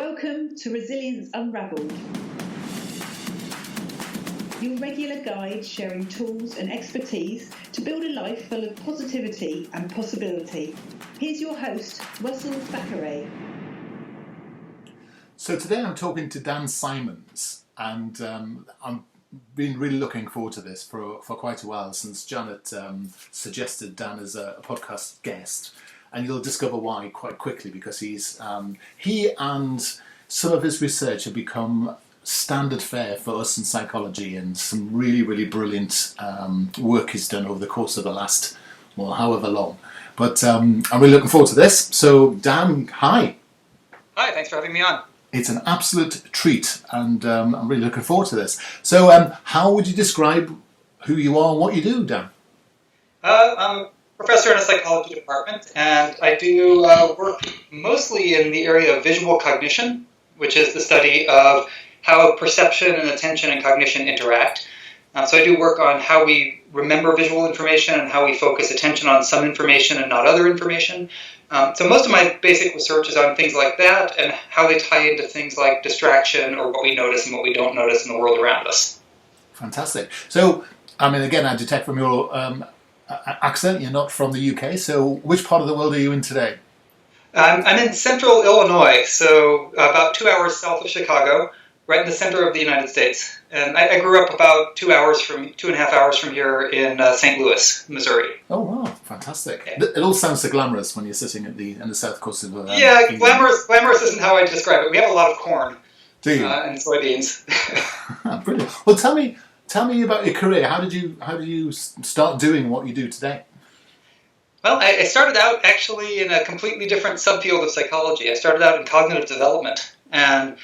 Welcome to Resilience Unravelled, your regular guide sharing tools and expertise to build a life full of positivity and possibility. Here's your host, Russell Thackeray. So today I'm talking to Dan Simons, and I'm been really looking forward to this for quite a while, since Janet suggested Dan as a podcast guest. And you'll discover why quite quickly, because he and some of his research have become standard fare for us in psychology, and some really, really brilliant work he's done over the course of the last, well, however long. But I'm really looking forward to this. So Dan, hi. Hi, thanks for having me on. It's an absolute treat, and I'm really looking forward to this. So how would you describe who you are and what you do, Dan? I'm a professor in a psychology department, and I do work mostly in the area of visual cognition, which is the study of how perception and attention and cognition interact. So I do work on how we remember visual information and how we focus attention on some information and not other information. So most of my basic research is on things like that and how they tie into things like distraction or what we notice and what we don't notice in the world around us. Fantastic. So, I mean, again, I detect from your accent you're not from the UK, so which part of the world are you in today? I'm in central Illinois, so about 2 hours south of Chicago, right in the center of the United States. And I grew up about 2.5 hours from here in St. Louis, Missouri. Oh wow, fantastic! Yeah. It all sounds so glamorous when you're sitting in the south coast of yeah, England. glamorous isn't how I describe it. We have a lot of corn. Do you? And soybeans. Brilliant. Well, tell me about your career. How did you start doing what you do today? Well, I started out actually in a completely different subfield of psychology. I started out in cognitive development, and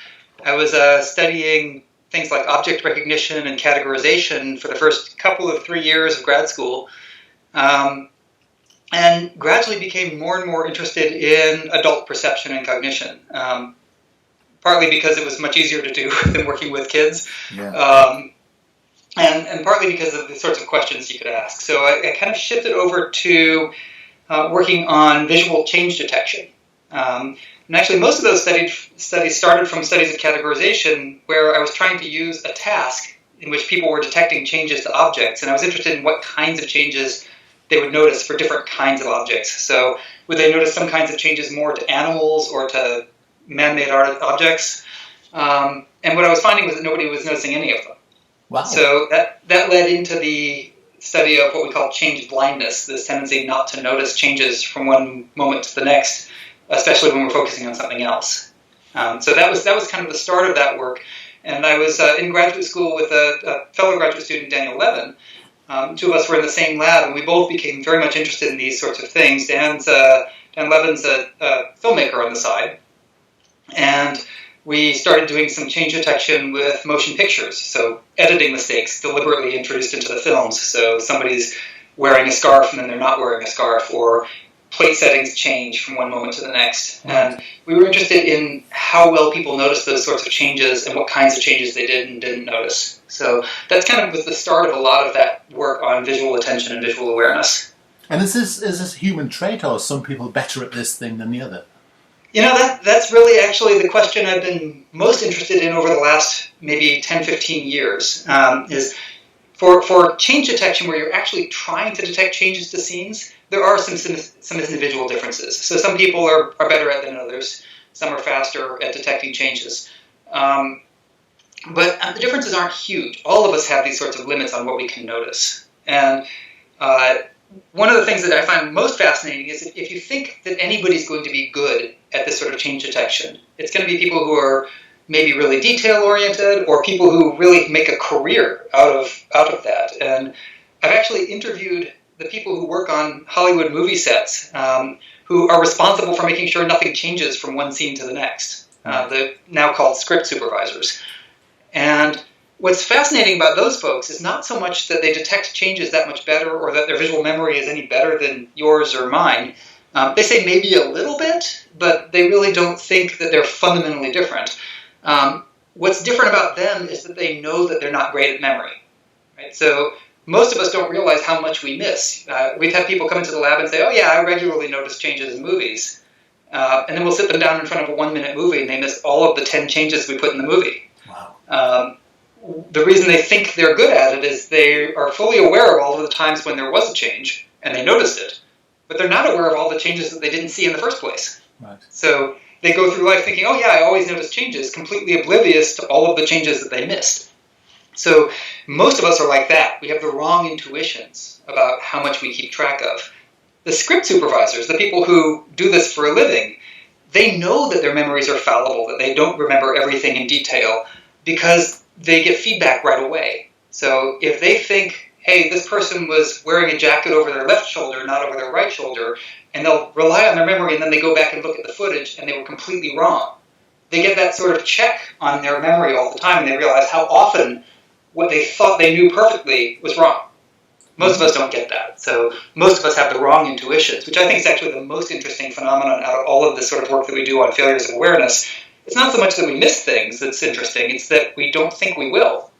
I was studying things like object recognition and categorization for the first 3 years of grad school, and gradually became more and more interested in adult perception and cognition, partly because it was much easier to do than working with kids, and partly because of the sorts of questions you could ask. So I kind of shifted over to working on visual change detection. And actually, most of those studies started from studies of categorization, where I was trying to use a task in which people were detecting changes to objects, and I was interested in what kinds of changes they would notice for different kinds of objects. So would they notice some kinds of changes more to animals or to man-made objects? And what I was finding was that nobody was noticing any of them. Wow. So that led into the study of what we call change blindness, this tendency not to notice changes from one moment to the next, especially when we're focusing on something else. So that was kind of the start of that work. And I was in graduate school with a fellow graduate student, Daniel Levin. Two of us were in the same lab, and we both became very much interested in these sorts of things. Dan Levin's a filmmaker on the side, and we started doing some change detection with motion pictures, so editing mistakes deliberately introduced into the films. So somebody's wearing a scarf and then they're not wearing a scarf, or plate settings change from one moment to the next. And we were interested in how well people noticed those sorts of changes and what kinds of changes they did and didn't notice. So that's kind of was the start of a lot of that work on visual attention and visual awareness. And is this a human trait, or are some people better at this thing than the other? You know, that's really actually the question I've been most interested in over the last maybe 10, 15 years, is for change detection, where you're actually trying to detect changes to scenes, there are some individual differences. So some people are better at it than others. Some are faster at detecting changes. But the differences aren't huge. All of us have these sorts of limits on what we can notice. And one of the things that I find most fascinating is if you think that anybody's going to be good at this sort of change detection, it's going to be people who are maybe really detail-oriented, or people who really make a career out of that. And I've actually interviewed the people who work on Hollywood movie sets, who are responsible for making sure nothing changes from one scene to the next. They're now called script supervisors. And what's fascinating about those folks is not so much that they detect changes that much better, or that their visual memory is any better than yours or mine. They say maybe a little bit, but they really don't think that they're fundamentally different. What's different about them is that they know that they're not great at memory. Right? So most of us don't realize how much we miss. We've had people come into the lab and say, oh yeah, I regularly notice changes in movies. And then we'll sit them down in front of a 1-minute movie and they miss all of the 10 changes we put in the movie. Wow. The reason they think they're good at it is they are fully aware of all of the times when there was a change and they noticed it, but they're not aware of all the changes that they didn't see in the first place. Right. So they go through life thinking, oh yeah, I always notice changes, completely oblivious to all of the changes that they missed. So most of us are like that. We have the wrong intuitions about how much we keep track of. The script supervisors, the people who do this for a living, they know that their memories are fallible, that they don't remember everything in detail, because they get feedback right away. So if they think, hey, this person was wearing a jacket over their left shoulder, not over their right shoulder, and they'll rely on their memory and then they go back and look at the footage and they were completely wrong. They get that sort of check on their memory all the time and they realize how often what they thought they knew perfectly was wrong. Most of us don't get that. So most of us have the wrong intuitions, which I think is actually the most interesting phenomenon out of all of this sort of work that we do on failures of awareness. It's not so much that we miss things that's interesting, it's that we don't think we will.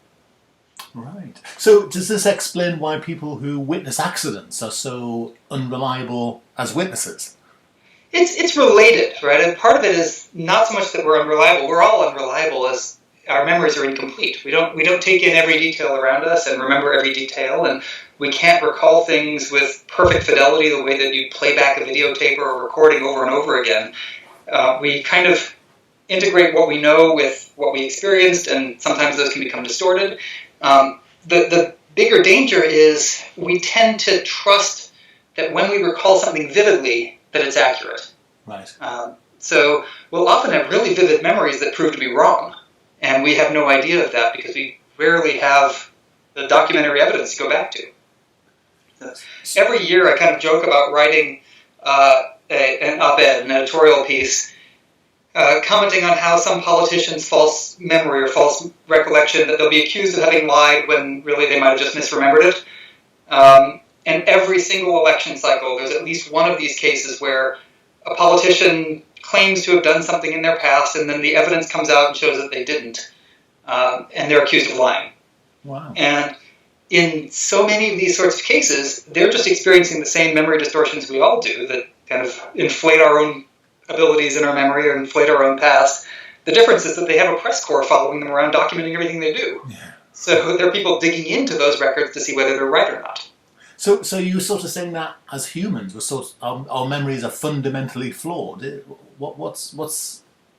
Right. So does this explain why people who witness accidents are so unreliable as witnesses? It's related, right? And part of it is not so much that we're unreliable. We're all unreliable as our memories are incomplete. We don't take in every detail around us and remember every detail, and we can't recall things with perfect fidelity the way that you play back a videotape or a recording over and over again. We kind of integrate what we know with what we experienced, and sometimes those can become distorted. The bigger danger is we tend to trust that when we recall something vividly, that it's accurate. Right. So we'll often have really vivid memories that prove to be wrong, and we have no idea of that because we rarely have the documentary evidence to go back to. Every year I kind of joke about writing an op-ed, an editorial piece, commenting on how some politician's false memory or false recollection, that they'll be accused of having lied when really they might have just misremembered it. And every single election cycle, there's at least one of these cases where a politician claims to have done something in their past, and then the evidence comes out and shows that they didn't, and they're accused of lying. Wow. And in so many of these sorts of cases, they're just experiencing the same memory distortions we all do that kind of inflate our own abilities in our memory or inflate our own past. The difference is that they have a press corps following them around documenting everything they do. Yeah. So there are people digging into those records to see whether they're right or not. So you're sort of saying that as humans, our memories are fundamentally flawed. Well,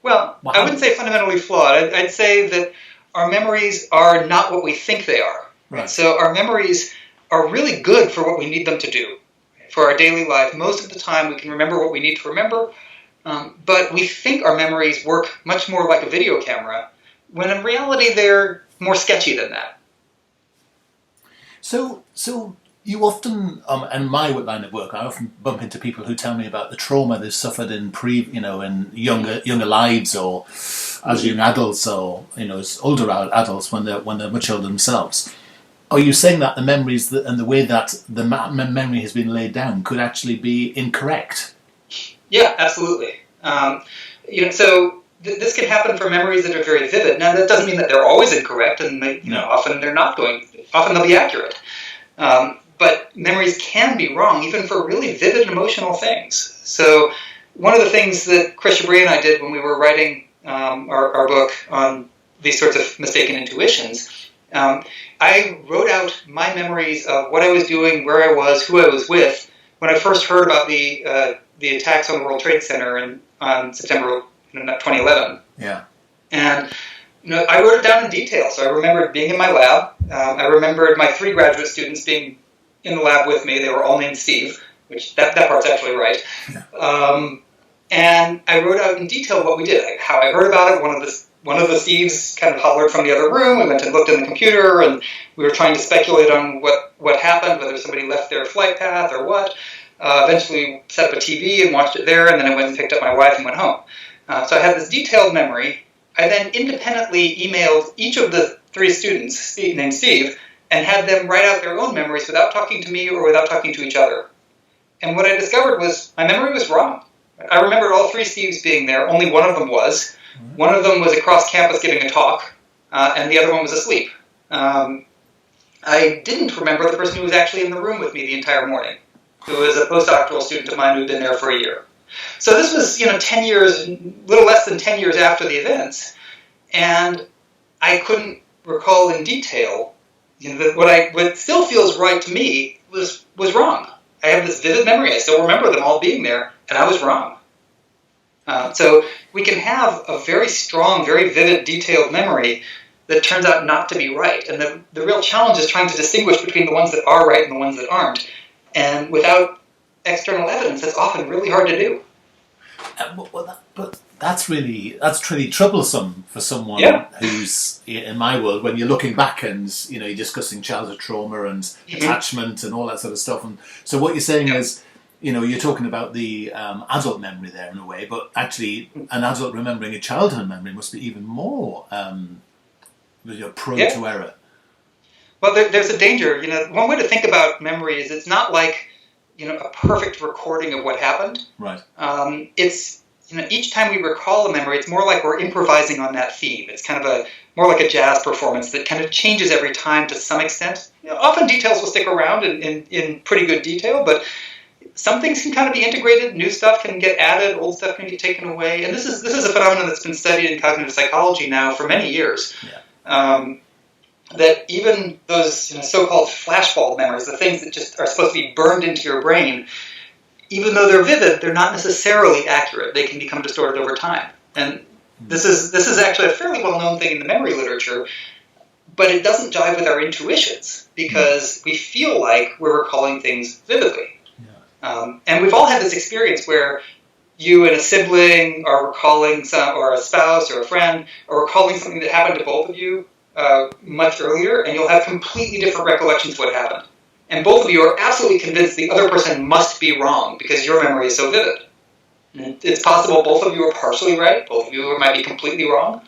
I wouldn't say fundamentally flawed. I'd say that our memories are not what we think they are. Right. So our memories are really good for what we need them to do. For our daily life, most of the time we can remember what we need to remember, but we think our memories work much more like a video camera, when in reality they're more sketchy than that. So you often, in my line of work, I often bump into people who tell me about the trauma they've suffered in in younger lives, or as young adults, or as older adults when they're much older themselves. Are you saying that the memories and the way that the memory has been laid down could actually be incorrect? Yeah, absolutely. So this can happen for memories that are very vivid. Now, that doesn't mean that they're always incorrect, and often they're not often they'll be accurate. But memories can be wrong, even for really vivid emotional things. So one of the things that Chris Chabria and I did when we were writing our book on these sorts of mistaken intuitions, I wrote out my memories of what I was doing, where I was, who I was with, when I first heard about the attacks on the World Trade Center on September 2011. Yeah. And I wrote it down in detail. So I remembered being in my lab. I remembered my 3 graduate students being in the lab with me. They were all named Steve, which that part's actually right. Yeah. And I wrote out in detail what we did, like how I heard about it. One of the Steves kind of hollered from the other room. We went and looked in the computer, and we were trying to speculate on what happened, whether somebody left their flight path or what. Eventually set up a TV and watched it there, and then I went and picked up my wife and went home. So I had this detailed memory. I then independently emailed each of the 3 students named Steve and had them write out their own memories without talking to me or without talking to each other. And what I discovered was my memory was wrong. I remembered all 3 Steves being there. Only one of them was. One of them was across campus giving a talk, and the other one was asleep. I didn't remember the person who was actually in the room with me the entire morning, who was a postdoctoral student of mine who'd been there for a year. So this was, 10 years, little less than 10 years after the events, and I couldn't recall in detail. What still feels right to me was wrong. I have this vivid memory. I still remember them all being there, and I was wrong. So we can have a very strong, very vivid, detailed memory that turns out not to be right. And the real challenge is trying to distinguish between the ones that are right and the ones that aren't. And without external evidence, that's often really hard to do. But that's really troublesome for someone who's, in my world, when you're looking back and you're discussing childhood trauma and attachment and all that sort of stuff. And so what you're saying is, you're talking about the adult memory there in a way, but actually an adult remembering a childhood memory must be even more prone to error. Well, there's a danger. One way to think about memory is it's not like a perfect recording of what happened. Right. It's each time we recall a memory, it's more like we're improvising on that theme. It's kind of more like a jazz performance that kind of changes every time to some extent. Often details will stick around in pretty good detail, but some things can kind of be integrated. New stuff can get added. Old stuff can get taken away. And this is a phenomenon that's been studied in cognitive psychology now for many years. Yeah. That even those so-called flashbulb memories, the things that just are supposed to be burned into your brain, even though they're vivid, they're not necessarily accurate. They can become distorted over time. And this is actually a fairly well-known thing in the memory literature, but it doesn't jive with our intuitions because we feel like we're recalling things vividly. Yeah. And we've all had this experience where you and a sibling are recalling or a spouse or a friend are recalling something that happened to both of you much earlier, and you'll have completely different recollections of what happened. And both of you are absolutely convinced the other person must be wrong because your memory is so vivid. And it's possible both of you are partially right, both of you might be completely wrong.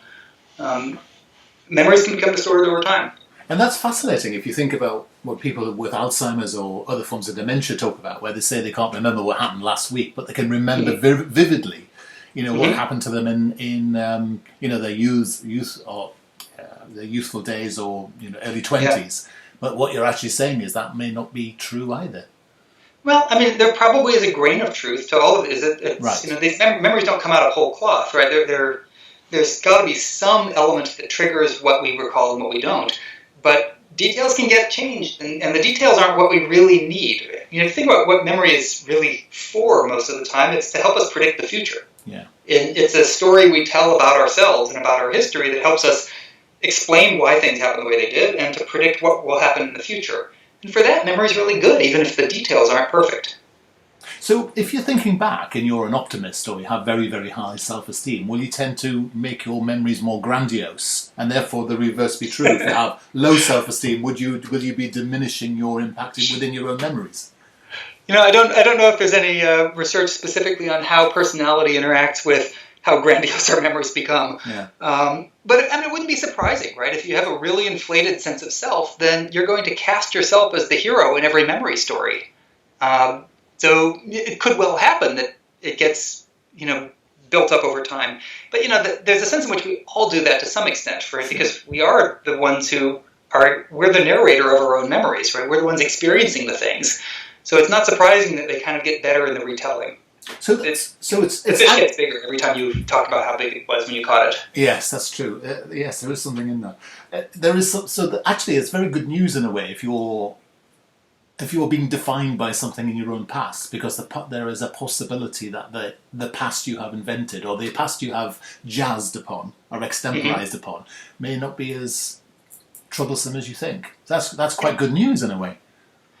Memories can become distorted over time. And that's fascinating if you think about what people with Alzheimer's or other forms of dementia talk about, where they say they can't remember what happened last week, but they can remember vividly, what happened to them in their youth or their youthful days or early 20s. Yeah. But what you're actually saying is that may not be true either. Well, I mean, there probably is a grain of truth to all of it. Right. These memories don't come out of whole cloth, right? There's got to be some element that triggers what we recall and what we don't. But details can get changed, and the details aren't what we really need. Think about what memory is really for most of the time. It's to help us predict the future. Yeah. It's a story we tell about ourselves and about our history that helps us explain why things happen the way they did and to predict what will happen in the future. And for that, memory is really good, even if the details aren't perfect. So if you're thinking back and you're an optimist or you have very, very high self-esteem, will you tend to make your memories more grandiose? And therefore the reverse be true. If you have low self-esteem, will you be diminishing your impact within your own memories? I don't know if there's any research specifically on how personality interacts with how grandiose our memories become. Yeah. But it wouldn't be surprising, right? If you have a really inflated sense of self, then you're going to cast yourself as the hero in every memory story. So it could well happen that it gets, built up over time. But, there's a sense in which we all do that to some extent, right? Because we are the ones we're the narrator of our own memories, right? We're the ones experiencing the things. So it's not surprising that they kind of get better in the retelling. So the fish gets bigger every time you talk about how big it was when you caught it. Yes, that's true. Yes, there is something in that. There is actually, it's very good news in a way if you're being defined by something in your own past, because there is a possibility that the past you have invented or the past you have jazzed upon or extemporized upon may not be as troublesome as you think. That's quite good news in a way.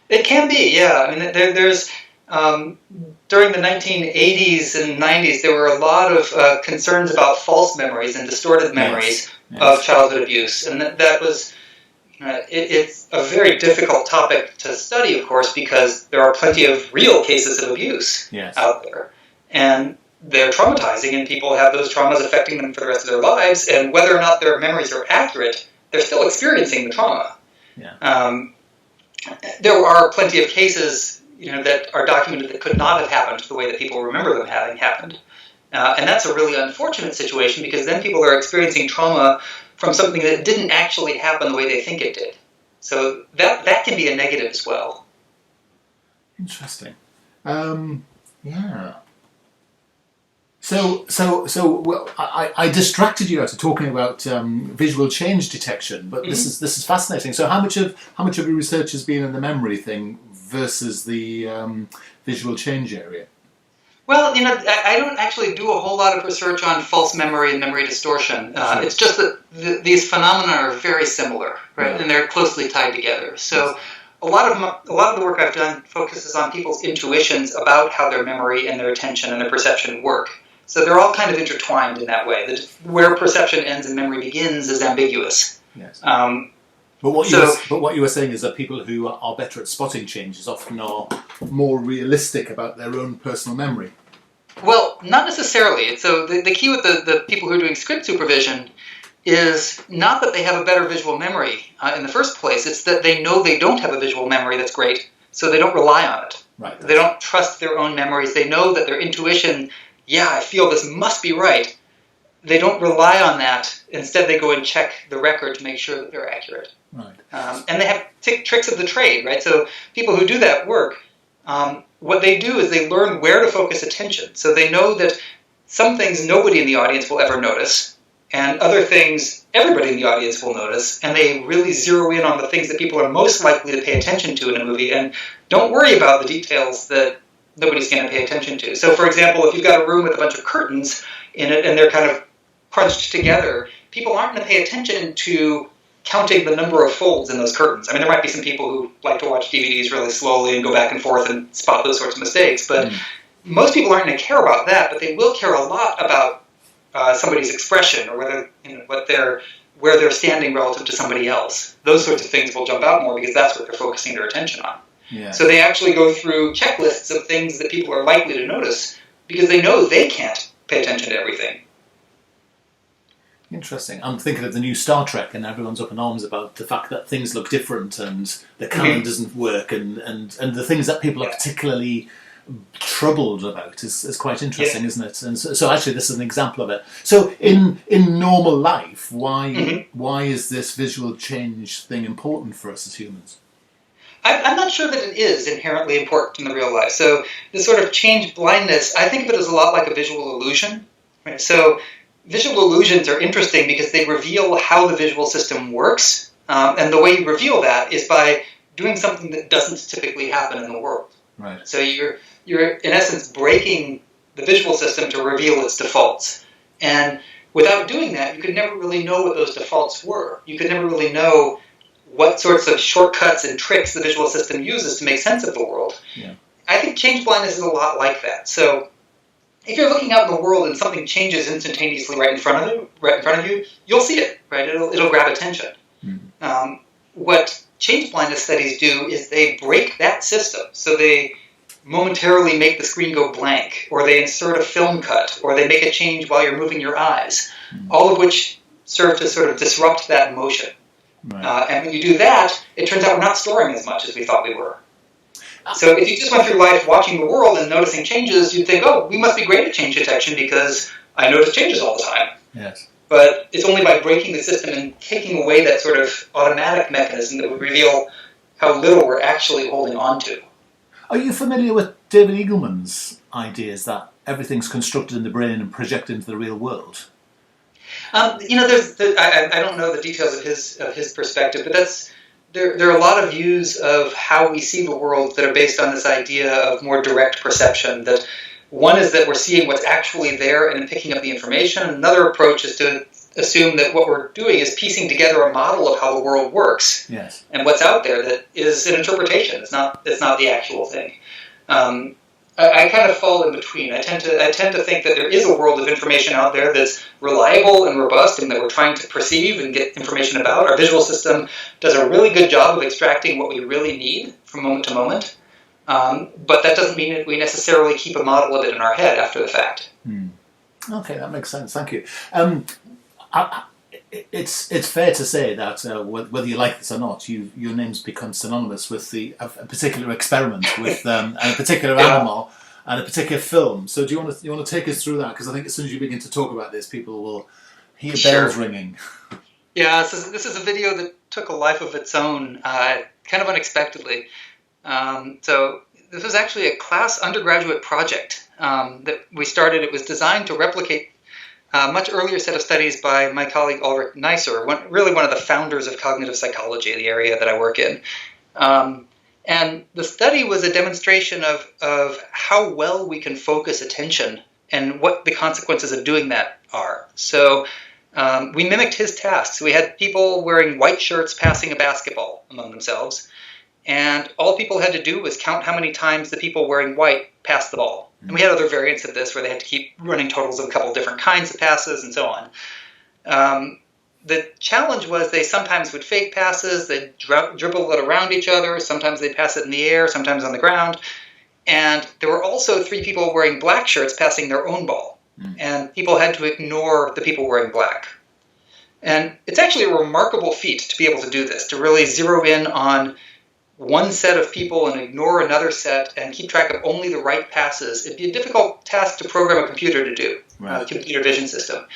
It can be, yeah. I mean, there's during the 1980s and 90s, there were a lot of concerns about false memories and distorted memories of childhood abuse, and that was it's a very difficult topic to study, of course, because there are plenty of real cases of abuse out there, and they're traumatizing, and people have those traumas affecting them for the rest of their lives, and whether or not their memories are accurate, they're still experiencing the trauma. Yeah. There are plenty of cases that are documented that could not have happened the way that people remember them having happened. And that's a really unfortunate situation because then people are experiencing trauma from something that didn't actually happen the way they think it did. So that can be a negative as well. Interesting. Yeah. Well, I distracted you out of talking about visual change detection, but this is fascinating. So how much of your research has been in the memory thing versus the visual change area? Well, I don't actually do a whole lot of research on false memory and memory distortion. Sure. It's just that these phenomena are very similar, right? Yeah. And they're closely tied together. So a lot of the work I've done focuses on people's intuitions about how their memory and their attention and their perception work. So they're all kind of intertwined in that way. That where perception ends and memory begins is ambiguous. Yes. But what you were saying is that people who are better at spotting changes often are more realistic about their own personal memory. Well, not necessarily. So the key with the people who are doing script supervision is not that they have a better visual memory in the first place. It's that they know they don't have a visual memory that's great, so they don't rely on it. Right. They don't trust their own memories. They know that their intuition, I feel this must be right. They don't rely on that. Instead, they go and check the record to make sure that they're accurate. Right. And they have tricks of the trade, right? So people who do that work, what they do is they learn where to focus attention. So they know that some things nobody in the audience will ever notice, and other things everybody in the audience will notice, and they really zero in on the things that people are most likely to pay attention to in a movie, and don't worry about the details that nobody's going to pay attention to. So, for example, if you've got a room with a bunch of curtains in it, and they're kind of crunched together, people aren't going to pay attention to counting the number of folds in those curtains. I mean, there might be some people who like to watch DVDs really slowly and go back and forth and spot those sorts of mistakes, but most people aren't going to care about that, but they will care a lot about somebody's expression or whether where they're standing relative to somebody else. Those sorts of things will jump out more because that's what they're focusing their attention on. Yeah. So they actually go through checklists of things that people are likely to notice because they know they can't pay attention to everything. Interesting. I'm thinking of the new Star Trek, and everyone's up in arms about the fact that things look different and the canon doesn't work, and the things that people are particularly troubled about is quite interesting, isn't it? And so actually, this is an example of it. So in normal life, why is this visual change thing important for us as humans? I'm not sure that it is inherently important in the real life. So this sort of change blindness, I think of it as a lot like a visual illusion. Right? So visual illusions are interesting because they reveal how the visual system works. And the way you reveal that is by doing something that doesn't typically happen in the world. Right. So you're in essence breaking the visual system to reveal its defaults. And without doing that, you could never really know what those defaults were. You could never really know what sorts of shortcuts and tricks the visual system uses to make sense of the world. Yeah. I think change blindness is a lot like that. So if you're looking out in the world and something changes instantaneously right in front of you, you'll see it, right? It'll grab attention. Mm-hmm. What change blindness studies do is they break that system. So they momentarily make the screen go blank, or they insert a film cut, or they make a change while you're moving your eyes, all of which serve to sort of disrupt that motion. Right. And when you do that, it turns out we're not storing as much as we thought we were. So if you just went through life watching the world and noticing changes, you'd think, oh, we must be great at change detection because I notice changes all the time. Yes. But it's only by breaking the system and taking away that sort of automatic mechanism that would reveal how little we're actually holding on to. Are you familiar with David Eagleman's ideas that everything's constructed in the brain and projected into the real world? I don't know the details of his perspective, but there are a lot of views of how we see the world that are based on this idea of more direct perception. That one is that we're seeing what's actually there and then picking up the information. Another approach is to assume that what we're doing is piecing together a model of how the world works. Yes. And what's out there that is an interpretation. It's not the actual thing. I kind of fall in between. I tend to think that there is a world of information out there that's reliable and robust and that we're trying to perceive and get information about. Our visual system does a really good job of extracting what we really need from moment to moment. But that doesn't mean that we necessarily keep a model of it in our head after the fact. Okay, that makes sense. Thank you. It's fair to say that whether you like this or not, your name's become synonymous with a particular experiment with a particular animal and a particular film. So do you want to take us through that? Because I think as soon as you begin to talk about this, people will hear bells ringing. Yeah, this is a video that took a life of its own, kind of unexpectedly. So this was actually a class undergraduate project. that we started. It was designed to replicate a much earlier set of studies by my colleague Ulrich Neisser, really one of the founders of cognitive psychology, the area that I work in. And the study was a demonstration of how well we can focus attention and what the consequences of doing that are. So we mimicked his tasks. We had people wearing white shirts passing a basketball among themselves, and all people had to do was count how many times the people wearing white passed the ball. And we had other variants of this where they had to keep running totals of a couple different kinds of passes and so on. The challenge was they sometimes would fake passes, they'd dribble it around each other, sometimes they'd pass it in the air, sometimes on the ground. And there were also 3 people wearing black shirts passing their own ball. And people had to ignore the people wearing black. And it's actually a remarkable feat to be able to do this, to really zero in on one set of people and ignore another set and keep track of only the right passes. It'd be a difficult task to program a computer to do, a computer vision system.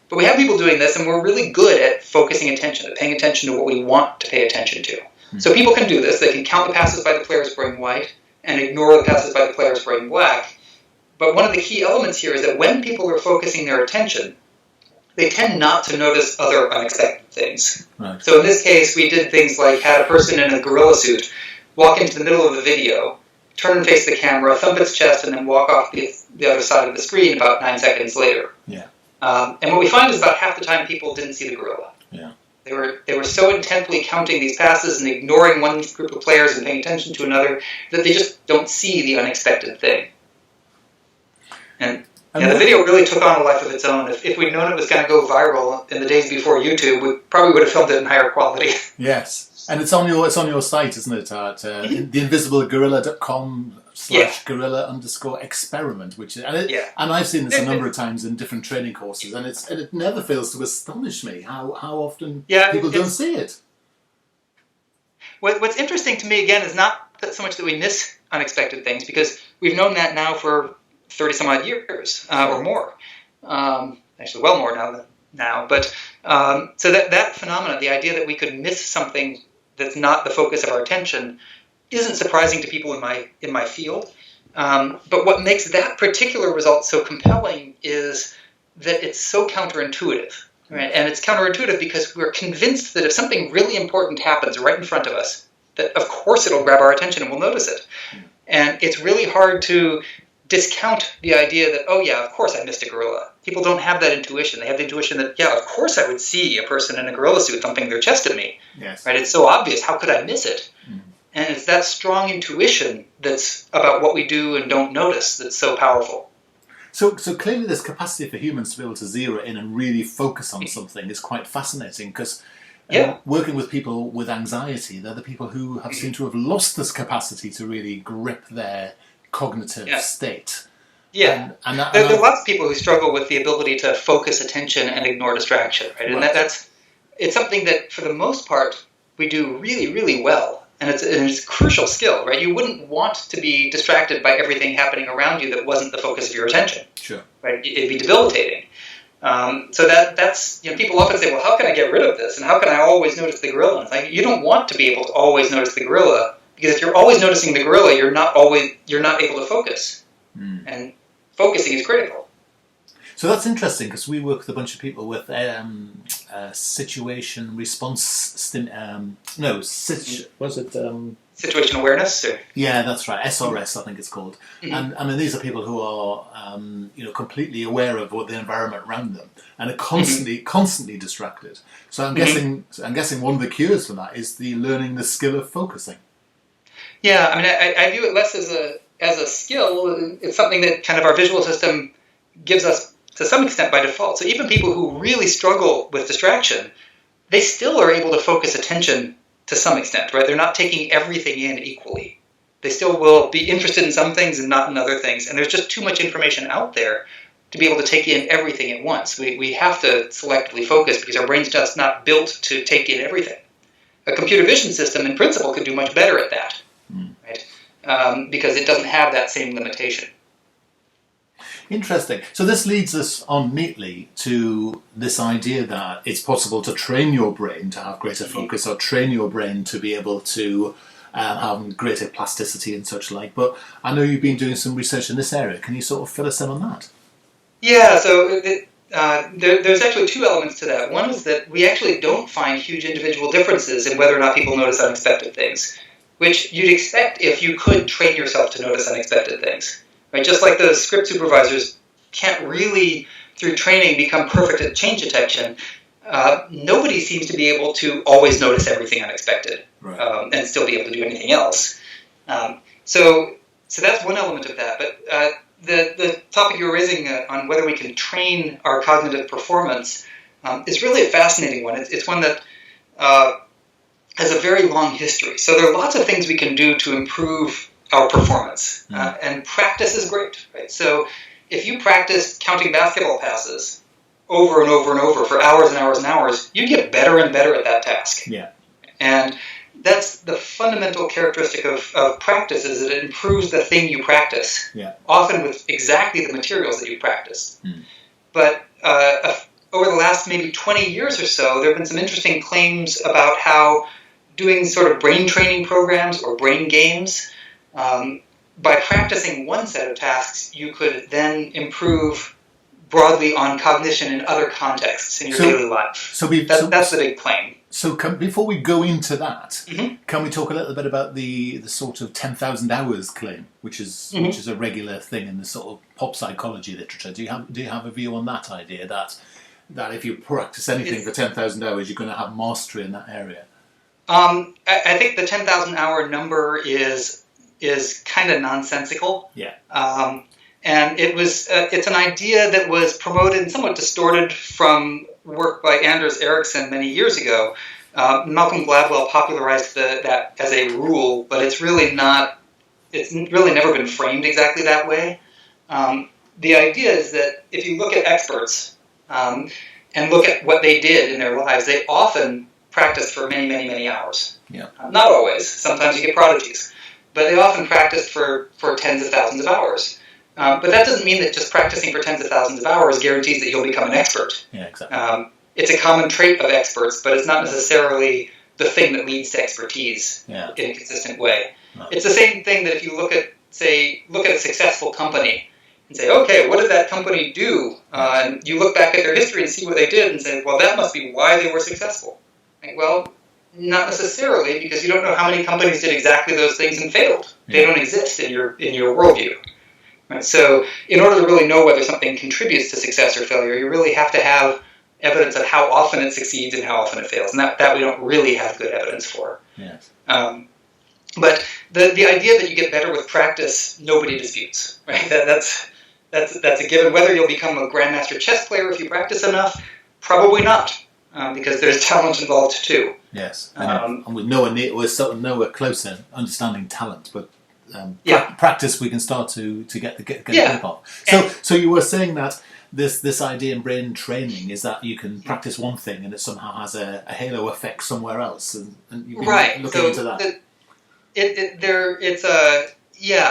But we have people doing this, and we're really good at focusing attention, at paying attention to what we want to pay attention to. So people can do this. They can count the passes by the players wearing white and ignore the passes by the players wearing black. But one of the key elements here is that when people are focusing their attention, they tend not to notice other unexpected things. Right. So in this case, we did things like had a person in a gorilla suit walk into the middle of the video, turn and face the camera, thump its chest, and then walk off the other side of the screen about 9 seconds later. Yeah. And what we find is about half the time people didn't see the gorilla. Yeah. They were so intently counting these passes and ignoring one group of players and paying attention to another that they just don't see the unexpected thing. And the video really took on a life of its own. If we'd known it was going to go viral in the days before YouTube, we probably would have filmed it in higher quality. Yes, and it's on your site, isn't it? At theinvisiblegorilla.com/gorilla_experiment, which and I've seen this a number of times in different training courses, and it never fails to astonish me how often people don't see it. What's interesting to me again is not so much that we miss unexpected things, because we've known that now for 30 some odd years or more, actually well more now. But so that phenomenon, the idea that we could miss something that's not the focus of our attention, isn't surprising to people in my field. But what makes that particular result so compelling is that it's so counterintuitive. Right? And it's counterintuitive because we're convinced that if something really important happens right in front of us, that of course it'll grab our attention and we'll notice it. And it's really hard to discount the idea that, oh yeah, of course I missed a gorilla. People don't have that intuition. They have the intuition that, yeah, of course I would see a person in a gorilla suit thumping their chest at me. Yes. Right? It's so obvious. How could I miss it? And it's that strong intuition that's about what we do and don't notice that's so powerful. So clearly this capacity for humans to be able to zero in and really focus on something is quite fascinating, because working with people with anxiety, they're the people who have seemed to have lost this capacity to really grip their cognitive state. Yeah, there are lots of people who struggle with the ability to focus attention and ignore distraction, right? And it's something that, for the most part, we do really, really well. And it's a crucial skill, right? You wouldn't want to be distracted by everything happening around you that wasn't the focus of your attention. Sure. Right? It'd be debilitating. So that's people often say, well, how can I get rid of this? And how can I always notice the gorilla? And it's like, you don't want to be able to always notice the gorilla, because if you're always noticing the gorilla, you're not able to focus. And focusing is critical. So that's interesting, because we work with a bunch of people with situation response situation awareness? Or? Yeah, that's right. SRS, I think it's called. And I mean, these are people who are completely aware of what the environment around them and are constantly distracted. So I'm guessing one of the cures for that is learning the skill of focusing. Yeah, I mean, I view it less as a skill. It's something that kind of our visual system gives us to some extent by default. So even people who really struggle with distraction, they still are able to focus attention to some extent, right? They're not taking everything in equally. They still will be interested in some things and not in other things. And there's just too much information out there to be able to take in everything at once. We have to selectively focus because our brain's just not built to take in everything. A computer vision system, in principle, could do much better at that, right? Because it doesn't have that same limitation. Interesting. So this leads us on neatly to this idea that it's possible to train your brain to have greater focus, or train your brain to be able to having greater plasticity and such like. But I know you've been doing some research in this area. Can you sort of fill us in on that? Yeah, so there's actually two elements to that. One is that we actually don't find huge individual differences in whether or not people notice unexpected things, which you'd expect if you could train yourself to notice unexpected things. Right? Just like the script supervisors can't really, through training, become perfect at change detection, nobody seems to be able to always notice everything unexpected, right, and still be able to do anything else. So that's one element of that. But the topic you were raising on whether we can train our cognitive performance is really a fascinating one. It's one that has a very long history. So there are lots of things we can do to improve our performance, and practice is great. Right? So if you practice counting basketball passes over and over and over for hours and hours and hours, you get better and better at that task. Yeah. And that's the fundamental characteristic of practice, is that it improves the thing you practice, often with exactly the materials that you practice. But over the last maybe 20 years or so, there have been some interesting claims about how doing sort of brain training programs or brain games, by practicing one set of tasks, you could then improve broadly on cognition in other contexts in your daily life. That's the big claim. So before we go into that, can we talk a little bit about the sort of 10,000 hours claim, which is a regular thing in the sort of pop psychology literature? Do you have a view on that idea that if you practice anything for 10,000 hours, you're going to have mastery in that area? I think the 10,000 hour number is kind of nonsensical. Yeah. And it's an idea that was promoted and somewhat distorted from work by Anders Ericsson many years ago. Malcolm Gladwell popularized that as a rule, but it's really never been framed exactly that way. The idea is that if you look at experts and look at what they did in their lives, they often practiced for many, many, many hours. Yeah. Not always. Sometimes you get prodigies. But they often practiced for tens of thousands of hours. But that doesn't mean that just practicing for tens of thousands of hours guarantees that you'll become an expert. Yeah, exactly. It's a common trait of experts, but it's not necessarily the thing that leads to expertise in a consistent way. No. It's the same thing that if you look at a successful company and say, okay, what did that company do? And you look back at their history and see what they did and say, well, that must be why they were successful. Like, well, not necessarily, because you don't know how many companies did exactly those things and failed. They don't exist in your worldview. Right? So in order to really know whether something contributes to success or failure, you really have to have evidence of how often it succeeds and how often it fails. And that we don't really have good evidence for. Yes. But the idea that you get better with practice, nobody disputes. Right? That's a given. Whether you'll become a grandmaster chess player if you practice enough, probably not. Because there's talent involved too. Yes, and we're sort of nowhere close to understanding talent, but practice we can start to get the grip of. So you were saying that this idea in brain training is that you can practice one thing and it somehow has a halo effect somewhere else, and you've been looking into that.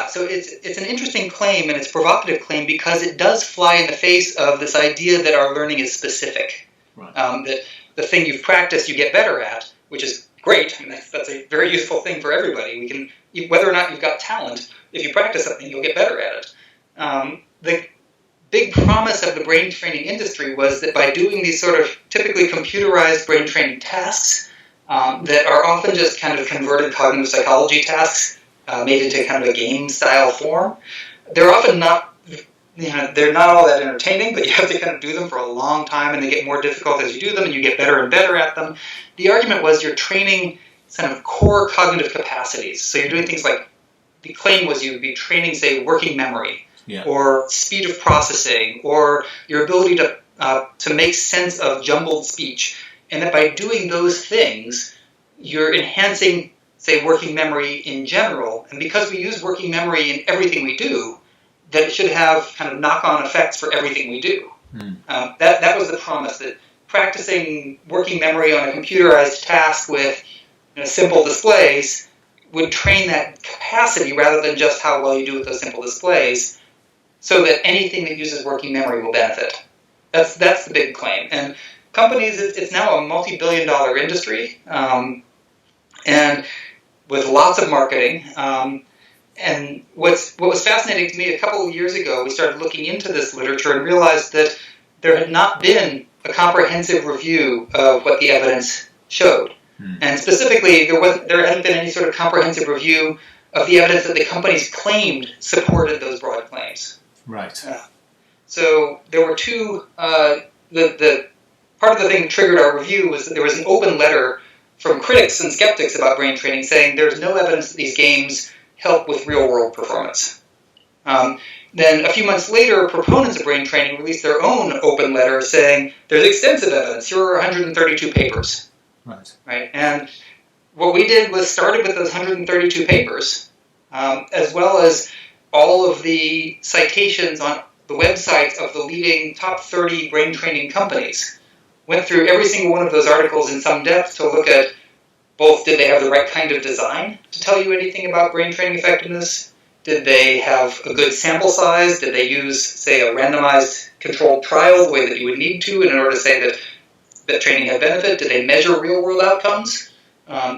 So it's an interesting claim, and it's a provocative claim because it does fly in the face of this idea that our learning is specific. Right. That the thing you've practiced you get better at, which is great. I mean, that's a very useful thing for everybody. Whether or not you've got talent, if you practice something, you'll get better at it. The big promise of the brain training industry was that by doing these sort of typically computerized brain training tasks that are often just kind of converted cognitive psychology tasks made into kind of a game-style form, they're often not. They're not all that entertaining, but you have to kind of do them for a long time, and they get more difficult as you do them, and you get better and better at them. The argument was you're training kind of core cognitive capacities. So you're doing things like, the claim was you'd be training, say, working memory, or speed of processing, or your ability to make sense of jumbled speech, and that by doing those things, you're enhancing, say, working memory in general. And because we use working memory in everything we do, that it should have kind of knock-on effects for everything we do. That was the promise, that practicing working memory on a computerized task with simple displays would train that capacity rather than just how well you do with those simple displays, so that anything that uses working memory will benefit. That's the big claim. And companies, it's now a multi-billion-dollar industry, and with lots of marketing. And what was fascinating to me, a couple of years ago, we started looking into this literature and realized that there had not been a comprehensive review of what the evidence showed. And specifically, there hadn't been any sort of comprehensive review of the evidence that the companies claimed supported those broad claims. Right. So there were two. The part of the thing that triggered our review was that there was an open letter from critics and skeptics about brain training saying there's no evidence that these games help with real-world performance. Then a few months later, proponents of brain training released their own open letter saying there's extensive evidence. Here are 132 papers. Right. And what we did was started with those 132 papers, as well as all of the citations on the websites of the leading top 30 brain training companies. Went through every single one of those articles in some depth to look at both, did they have the right kind of design to tell you anything about brain training effectiveness? Did they have a good sample size? Did they use, say, a randomized controlled trial the way that you would need to in order to say that training had benefit? Did they measure real-world outcomes?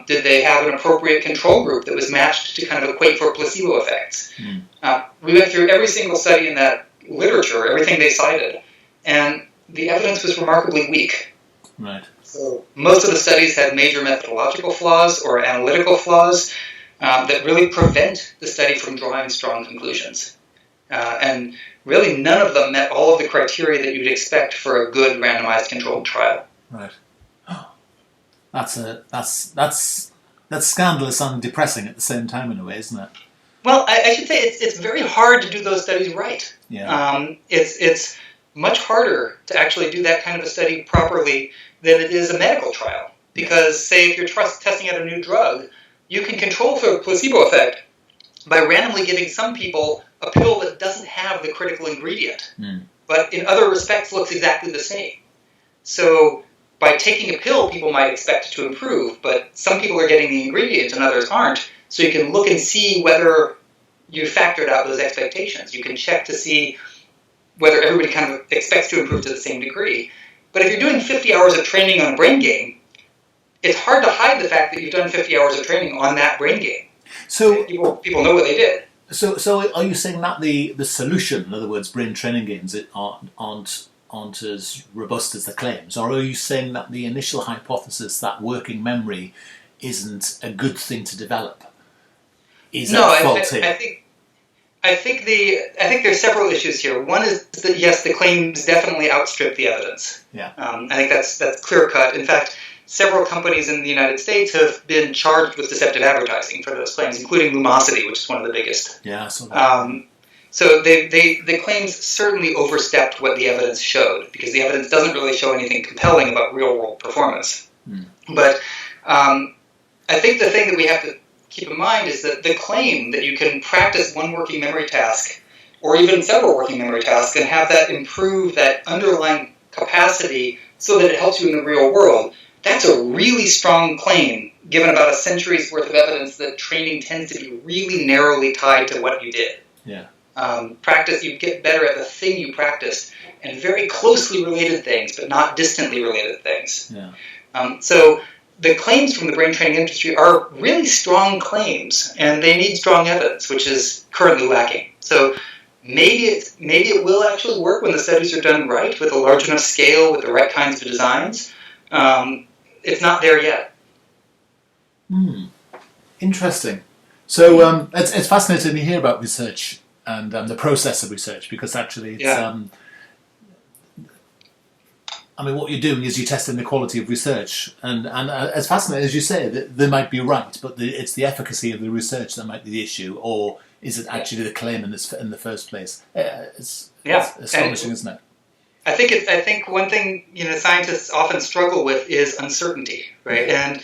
Did they have an appropriate control group that was matched to kind of equate for placebo effects? We went through every single study in that literature, everything they cited, and the evidence was remarkably weak. Right. So most of the studies had major methodological flaws or analytical flaws that really prevent the study from drawing strong conclusions. And really none of them met all of the criteria that you'd expect for a good randomized controlled trial. Right. That's scandalous and depressing at the same time in a way, isn't it? Well, I should say it's very hard to do those studies right. Yeah. It's much harder to actually do that kind of a study properly than it is a medical trial. Because, say, if you're testing out a new drug, you can control for a placebo effect by randomly giving some people a pill that doesn't have the critical ingredient, but in other respects looks exactly the same. So by taking a pill, people might expect it to improve, but some people are getting the ingredient and others aren't. So you can look and see whether you factored out those expectations. You can check to see whether everybody kind of expects to improve to the same degree. But if you're doing 50 hours of training on a brain game, it's hard to hide the fact that you've done 50 hours of training on that brain game. So people know what they did. So are you saying that the solution, in other words, brain training games aren't as robust as the claims, or are you saying that the initial hypothesis that working memory isn't a good thing to develop is at fault here? I think there's several issues here. One is that yes, the claims definitely outstrip the evidence. Yeah. I think that's clear cut. In fact, several companies in the United States have been charged with deceptive advertising for those claims, including Lumosity, which is one of the biggest. Yeah, I saw that. So the claims certainly overstepped what the evidence showed, because the evidence doesn't really show anything compelling about real-world performance. But I think the thing that we have to keep in mind is that the claim that you can practice one working memory task, or even several working memory tasks, and have that improve that underlying capacity so that it helps you in the real world, that's a really strong claim, given about a century's worth of evidence that training tends to be really narrowly tied to what you did. Yeah. Practice, you get better at the thing you practiced, and very closely related things, but not distantly related things. Yeah. So the claims from the brain training industry are really strong claims, and they need strong evidence, which is currently lacking. So maybe it will actually work when the studies are done right, with a large enough scale, with the right kinds of designs. It's not there yet. Interesting. So it's fascinating to hear about research and the process of research, because actually it's, I mean, what you're doing is you're testing the quality of research, and as fascinating as you say, they might be right, but it's the efficacy of the research that might be the issue, or is it actually the claim in the first place? It's astonishing, isn't it? I think one thing scientists often struggle with is uncertainty, right? And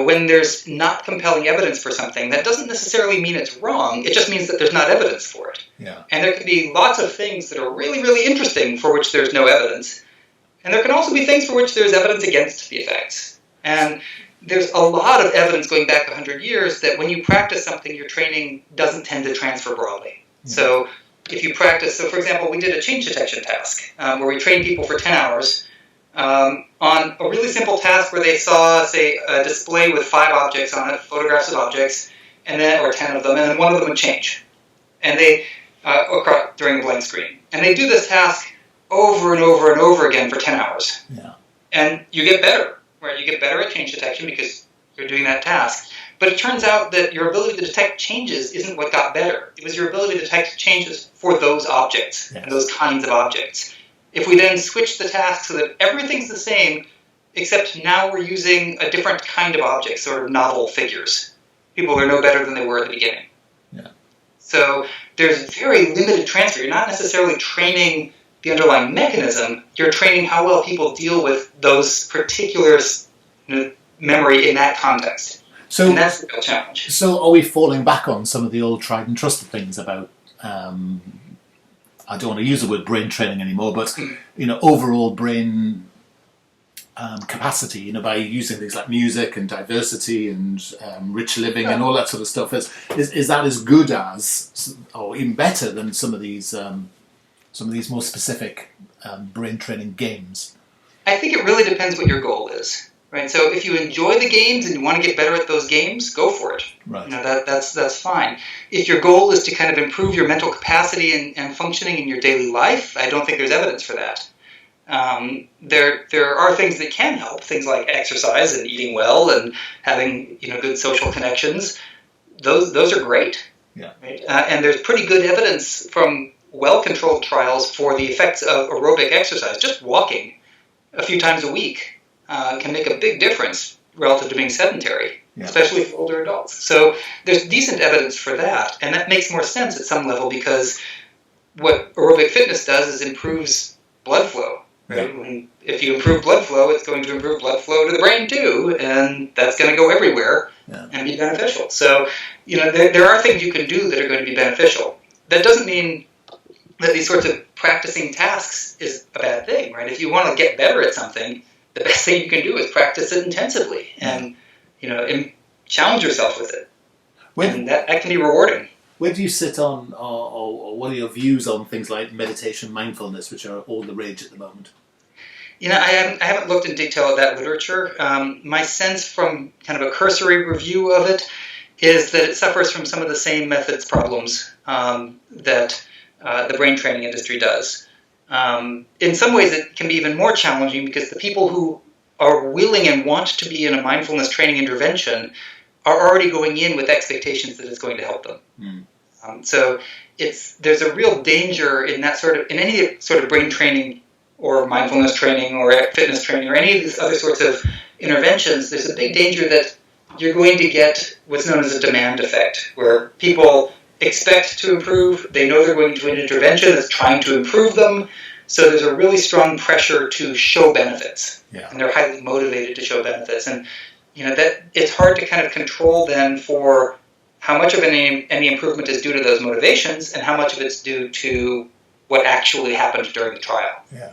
when there's not compelling evidence for something, that doesn't necessarily mean it's wrong. It just means that there's not evidence for it. Yeah. And there can be lots of things that are really, really interesting for which there's no evidence. And there can also be things for which there's evidence against the effects. And there's a lot of evidence going back 100 years that when you practice something, your training doesn't tend to transfer broadly. Mm-hmm. So if you practice, for example, we did a change detection task where we trained people for 10 hours on a really simple task where they saw, say, a display with 5 objects on it, photographs of objects, and then, or 10 of them, and then one of them would change. And they, during a blank screen. And they do this task over and over and over again for 10 hours. Yeah. And you get better, right? You get better at change detection because you're doing that task. But it turns out that your ability to detect changes isn't what got better. It was your ability to detect changes for those objects, and those kinds of objects. If we then switch the task so that everything's the same, except now we're using a different kind of object, sort of novel figures, people are no better than they were at the beginning. Yeah. So there's very limited transfer. You're not necessarily training the underlying mechanism. You're training how well people deal with those particular memory in that context. So, and that's the real challenge. So are we falling back on some of the old tried and trusted things about, I don't want to use the word brain training anymore, but, overall brain capacity, by using things like music and diversity and rich living and all that sort of stuff. Is that as good as, or even better than some of these more specific brain training games? I think it really depends what your goal is. Right, so if you enjoy the games and you want to get better at those games, go for it. Right. That's fine. If your goal is to kind of improve your mental capacity and functioning in your daily life, I don't think there's evidence for that. There are things that can help, things like exercise and eating well and having good social connections. Those are great. Yeah. Right? And there's pretty good evidence from well-controlled trials for the effects of aerobic exercise. Just walking a few times a week can make a big difference relative to being sedentary, especially for older adults. So there's decent evidence for that, and that makes more sense at some level because what aerobic fitness does is improves blood flow. Right? Yeah. If you improve blood flow, it's going to improve blood flow to the brain too, and that's going to go everywhere and be beneficial. So there are things you can do that are going to be beneficial. That doesn't mean that these sorts of practicing tasks is a bad thing, right? If you want to get better at something, the best thing you can do is practice it intensively and, challenge yourself with it. And that can be rewarding. Where do you sit on, or what are your views on things like meditation, mindfulness, which are all the rage at the moment? I haven't looked in detail at that literature. My sense from kind of a cursory review of it is that it suffers from some of the same methods problems that the brain training industry does. In some ways, it can be even more challenging because the people who are willing and want to be in a mindfulness training intervention are already going in with expectations that it's going to help them. So there's a real danger in in any sort of brain training or mindfulness training or fitness training or any of these other sorts of interventions. There's a big danger that you're going to get what's known as a demand effect, where people expect to improve. They know they're going to an intervention that's trying to improve them. So there's a really strong pressure to show benefits. Yeah. And they're highly motivated to show benefits. And that it's hard to kind of control then for how much of any improvement is due to those motivations and how much of it's due to what actually happened during the trial. Yeah.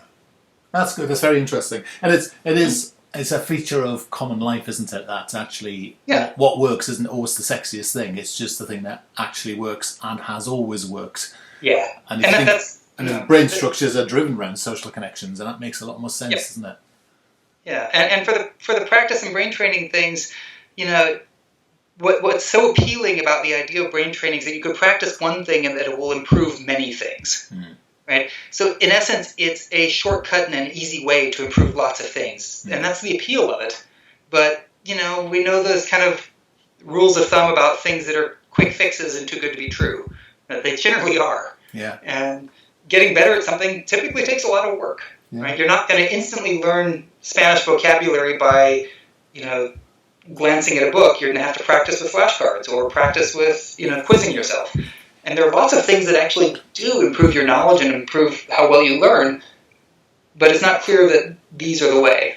That's good. That's very interesting. And it's a feature of common life, isn't it? That's actually what works isn't always the sexiest thing. It's just the thing that actually works and has always worked. Yeah. And the brain structures are driven around social connections, and that makes a lot more sense, doesn't it? Yeah. And for the practice and brain training things, what's so appealing about the idea of brain training is that you could practice one thing and that it will improve many things. Right? So in essence, it's a shortcut and an easy way to improve lots of things. And that's the appeal of it. But, we know those kind of rules of thumb about things that are quick fixes and too good to be true. They generally are. Yeah. And getting better at something typically takes a lot of work. Yeah. Right? You're not going to instantly learn Spanish vocabulary by, glancing at a book. You're going to have to practice with flashcards or practice with, quizzing yourself. And there are lots of things that actually do improve your knowledge and improve how well you learn, but it's not clear that these are the way.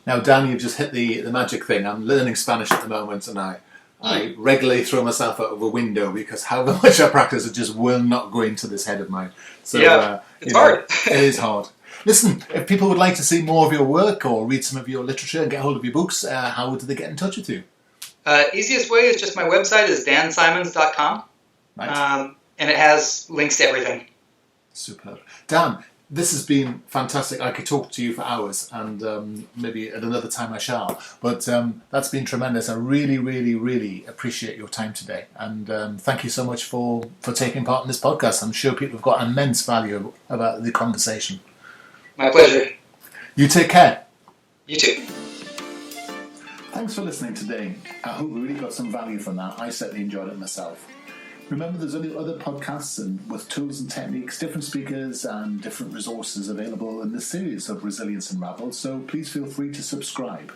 Now, Dan, you've just hit the magic thing. I'm learning Spanish at the moment, and I regularly throw myself out of a window because however much I practice, it just will not go into this head of mine. So, it's hard. It is hard. Listen, if people would like to see more of your work or read some of your literature and get hold of your books, how would they get in touch with you? Easiest way is just my website is dansimons.com. Right. And it has links to everything. Superb. Dan, This has been fantastic. I could talk to you for hours, and maybe at another time I shall. But that's been tremendous. I really, really, really appreciate your time today. And thank you so much for taking part in this podcast. I'm sure people have got immense value about the conversation. My pleasure. You take care. You too. Thanks for listening today. I hope we really got some value from that. I certainly enjoyed it myself. Remember, there's only other podcasts and with tools and techniques, different speakers and different resources available in this series of Resilience Unravelled, so please feel free to subscribe.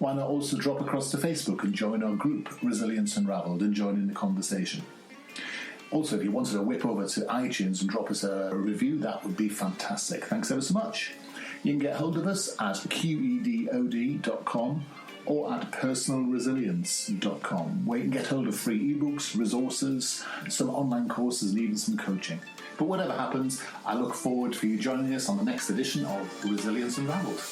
Why not also drop across to Facebook and join our group, Resilience Unravelled, and join in the conversation. Also, if you wanted to whip over to iTunes and drop us a review, that would be fantastic. Thanks ever so much. You can get hold of us at qedod.com or at personalresilience.com, where you can get hold of free ebooks, resources, some online courses, and even some coaching. But whatever happens, I look forward for you joining us on the next edition of Resilience Unravelled.